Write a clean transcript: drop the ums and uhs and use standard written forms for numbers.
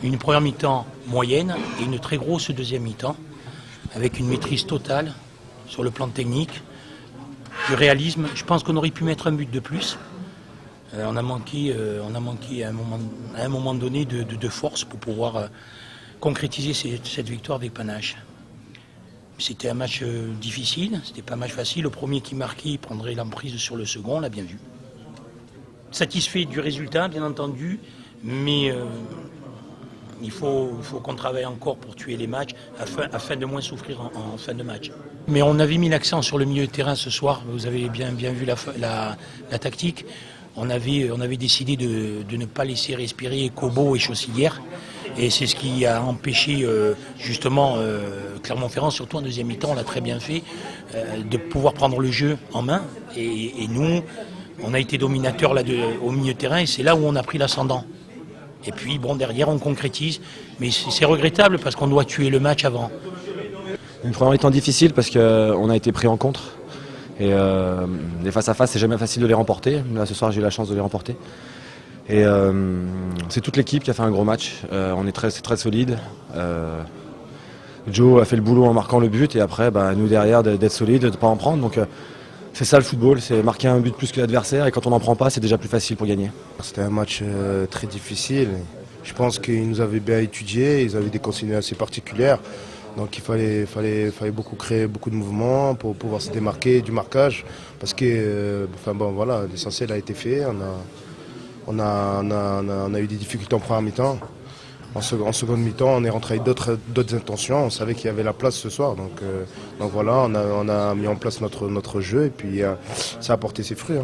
Une première mi-temps moyenne et une très grosse deuxième mi-temps, avec une maîtrise totale sur le plan technique, du réalisme. Je pense qu'on aurait pu mettre un but de plus. On a manqué à un moment donné de force pour pouvoir concrétiser cette victoire avec panache. C'était un match difficile, c'était pas un match facile. Le premier qui marquait prendrait l'emprise sur le second, on l'a bien vu. Satisfait du résultat, bien entendu, mais il faut qu'on travaille encore pour tuer les matchs afin de moins souffrir en fin de match. Mais on avait mis l'accent sur le milieu de terrain ce soir, vous avez bien vu la tactique. On avait décidé de ne pas laisser respirer Kobo et Chaussilière. Et c'est ce qui a empêché justement Clermont-Ferrand, surtout en deuxième mi-temps, on l'a très bien fait, de pouvoir prendre le jeu en main. Et nous, on a été dominateurs au milieu de terrain et c'est là où on a pris l'ascendant. Et puis bon, derrière on concrétise, mais c'est regrettable parce qu'on doit tuer le match avant. Une première mi-temps difficile parce qu'on a été pris en contre. Et les face-à-face, c'est jamais facile de les remporter. Là, ce soir, j'ai eu la chance de les remporter. Et c'est toute l'équipe qui a fait un gros match. C'est très solide. Joe a fait le boulot en marquant le but et après, nous derrière, d'être solide, de ne pas en prendre. Donc c'est ça le football, c'est marquer un but plus que l'adversaire et quand on n'en prend pas, c'est déjà plus facile pour gagner. C'était un match très difficile. Je pense qu'ils nous avaient bien étudiés, ils avaient des consignes assez particulières. Donc il fallait beaucoup créer beaucoup de mouvements pour pouvoir se démarquer du marquage. Parce que l'essentiel a été fait. On a eu des difficultés en première mi-temps. En seconde mi-temps, on est rentré avec d'autres intentions. On savait qu'il y avait la place ce soir. Donc voilà, on a mis en place notre jeu et puis ça a porté ses fruits.